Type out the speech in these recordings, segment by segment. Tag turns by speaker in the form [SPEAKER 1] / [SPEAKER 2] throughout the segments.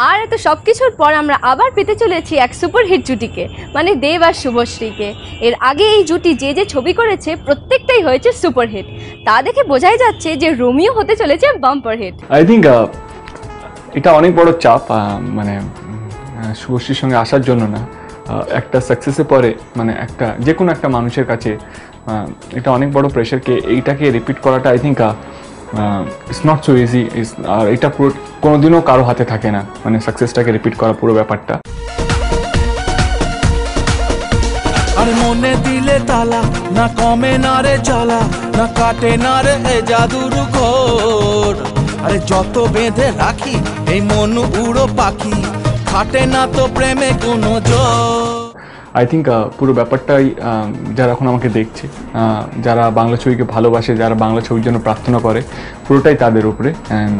[SPEAKER 1] আর এত সব কিছুর পর আমরা আবার পেতে চলেছি এক সুপারহিট জুটিকে, মানে দেব আর শুভশ্রীকে। এর আগে এই জুটি যে যে ছবি করেছে প্রত্যেকটাই হয়েছে সুপারহিট। তা দেখে বোঝাই যাচ্ছে যে রোমিও হতে চলেছে বাম্পার হিট।
[SPEAKER 2] আই থিঙ্ক এটা অনেক বড় চাপ, মানে শুভশ্রীর সঙ্গে আসার জন্য না, একটা সাকসেসের পরে মানে একটা যে কোনো একটা মানুষের কাছে এটা অনেক বড় প্রেশারকে এইটাকে রিপিট করাটা I think it's not so easy. আর এটা পুরো কোনোদিনও কারো হাতে থাকে না, মানে সাকসেসটাকে রিপিট করা পুরো ব্যাপারটা।
[SPEAKER 3] আরে মনে দিলে তালা, না কমে না রে জ্বালা, না কাটে না রে এ জাদুর ঘোর। আরে যত বেঁধে রাখি এই মন উড়ো পাখি, খাটে না তো প্রেমে কোনো জোর।
[SPEAKER 2] আই থিঙ্ক পুরো ব্যাপারটাই যারা এখন আমাকে দেখছে, যারা বাংলা ছবিকে ভালোবাসে, যারা বাংলা ছবির জন্য প্রার্থনা করে, পুরোটাই তাদের উপরে। অ্যান্ড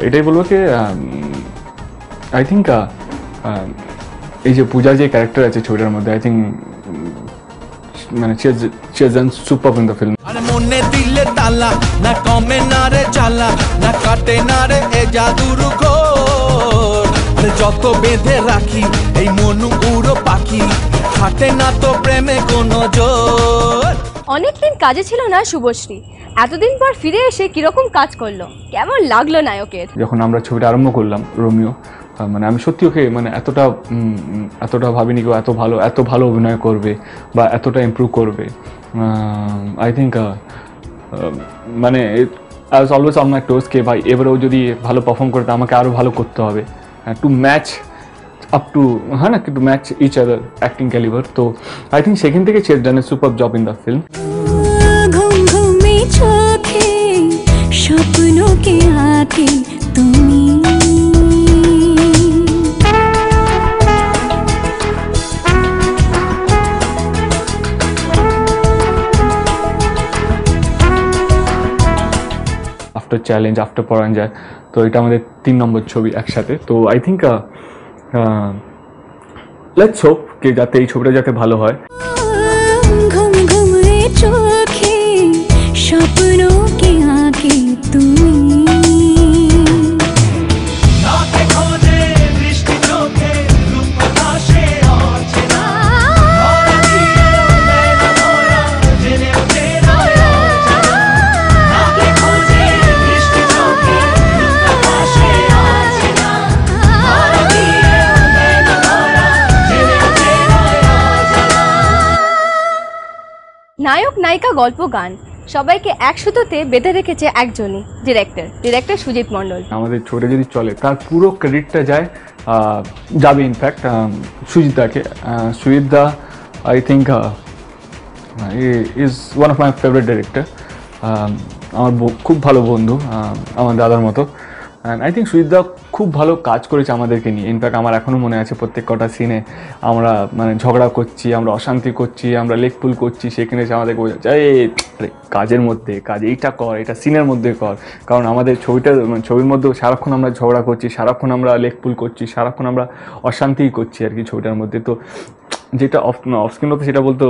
[SPEAKER 2] এটাই বলবো কি আই থিঙ্ক এই যে পূজা যে ক্যারেক্টার আছে ছবিটার মধ্যে, আই থিঙ্ক মানে she has done superb in the film.
[SPEAKER 3] আরে মনে দিলে তালা, না কমে না রে জ্বালা, না কাটে না রে এ জাদুর ঘোর। আরে যত বেঁধে রাখি এই মন উড়ো পাখি, খাটে না তো প্রেমে কোনো জোর।
[SPEAKER 1] অনেকদিন কাজে ছিল না শুভশ্রী, এতদিন পর ফিরে এসে কিরকম কাজ করলো, কেমন লাগলো নায়কের?
[SPEAKER 2] যখন আমরা ছবিটা আরম্ভ করলাম রোমিও, মানে আমি সত্যি ওকে মানে এতটা ভাবিনি কেউ এত ভালো অভিনয় করবে বা এতটা ইমপ্রুভ করবে। আই থিঙ্ক মানে I was always on my toes কে ভাই এবারেও যদি ভালো পারফর্ম করে তো আমাকে আরও ভালো করতে হবে, টু ম্যাচ আপ টু হ্যাঁ না to match each other acting calibre. তো আই থিঙ্ক সেখান থেকে she has done a superb job in the film.
[SPEAKER 4] স্বপ্নों के आके তুমি
[SPEAKER 2] আফটার চ্যালেঞ্জ আফটার পরাঞ্জয়, তো এটা আমাদের 3 নম্বর ছবি একসাথে। তো আই থিঙ্ক লেটস হোপ কে যাতে এই ছবিটা যাতে ভালো হয়।
[SPEAKER 4] ঘুম ঘুম চোখে স্বপ্নों के आके তুমি
[SPEAKER 1] নায়ক নায়িকা গল্প গান সবাইকে এক সুতোতে বেঁধে রেখেছে একজনই, ডিরেক্টর সুজিত মণ্ডল।
[SPEAKER 2] আমাদের ছবিটা যদি চলে তার পুরো ক্রেডিটটা যাবে ইনফ্যাক্ট সুজিতদাকে। Sujitda I think is one of my favourite director. আমার খুব ভালো বন্ধু, আমার দাদার মতো। অ্যান্ড আই থিঙ্ক সুজিতদা খুব ভালো কাজ করেছে আমাদেরকে নিয়ে। ইনফ্যাক্ট আমার এখনও মনে আছে প্রত্যেক কটা সিনে আমরা মানে ঝগড়া করছি, আমরা অশান্তি করছি, আমরা লেগ পুল করছি, সেখানে এসে আমাদেরকে বোঝাচ্ছে আরে কাজের মধ্যে কাজ, এইটা কর, এটা সিনের মধ্যে কর। কারণ আমাদের ছবির মধ্যেও সারাক্ষণ আমরা ঝগড়া করছি, সারাক্ষণ আমরা লেগ পুল করছি, সারাক্ষণ আমরা অশান্তিই করছি আর কি ছবিটার মধ্যে। তো যেটা অফস্ক্রিন হতো সেটা বলতো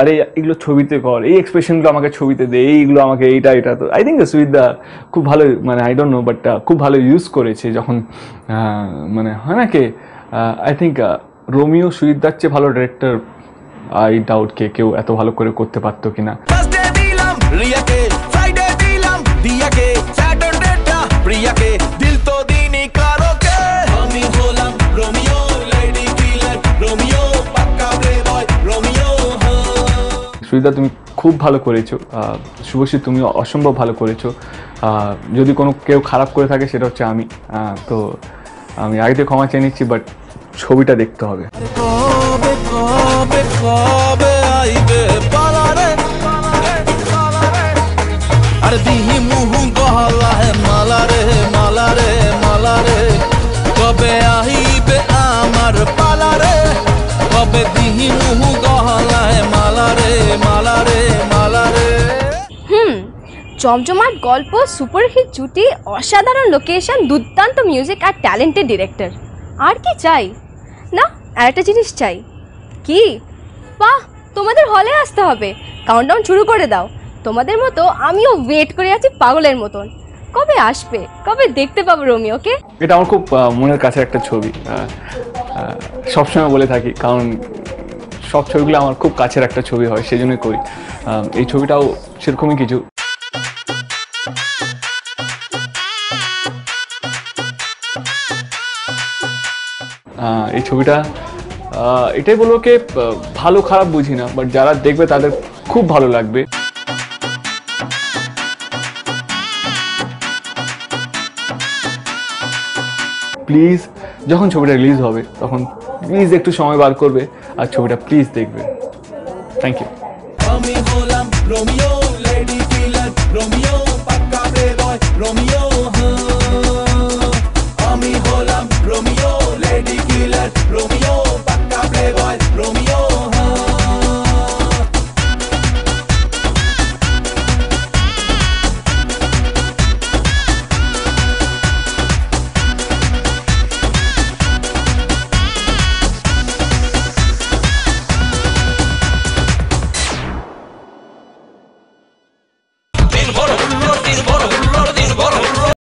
[SPEAKER 2] আরে এগুলো ছবিতে কর, এই এক্সপ্রেশনগুলো আমাকে ছবিতে দে, এইগুলো আমাকে এইটা। তো আই থিঙ্ক সুজিতদা খুব ভালো মানে আই ডোন্ট নো বাট খুব ভালো ইউজ করেছে যখন মানে হয় না কে আই থিঙ্ক রোমিও সুজিতদার চেয়ে ভালো ডিরেক্টর আই ডাউট কেউ এত ভালো করে করতে পারতো কিনা। সুজিতদা তুমি খুব ভালো করেছো, শুভশ্রী তুমি অসম্ভব ভালো করেছো। যদি কেউ খারাপ করে থাকে সেটা হচ্ছে আমি। তো আমি আগে ক্ষমা চেয়ে নিচ্ছি, বাট ছবিটা দেখতে হবে।
[SPEAKER 1] জমজমাট গল্প, সুপারহিট জুটি, অসাধারণ লোকেশন, দুর্দান্ত মিউজিক আর ট্যালেন্টেড ডিরেক্টর। আর কি চাই? না, আর একটা জিনিস চাই। কি? বাহ, তোমাদের হলে আসতে হবে, কাউন্টডাউন শুরু করে দাও। তোমাদের মতো আমিও ওয়েট করে আছি পাগলের মতন। কবে আসবে, কবে দেখতে পাবো রোমিওকে?
[SPEAKER 2] এটা আমার খুব মনের কাছে একটা ছবি, সবসময় বলে থাকি, কারণ সব ছবিগুলো আমার খুব কাছের একটা ছবি হয়, সেই জন্যই করি। এই ছবিটাও সেরকমই কিছু। এই ছবিটা এটাই বলবো কি, ভালো খারাপ বুঝি না, বাট যারা দেখবে তাদের খুব ভালো লাগবে। প্লিজ যখন ছবিটা রিলিজ হবে তখন প্লিজ একটু সময় বার করবে আর ছবিটা প্লিজ দেখবে। Thank you.
[SPEAKER 3] আমি হলাম রোমিও, লেডি কিলার রোমিও, পাক্কা প্লে বয় রোমিও।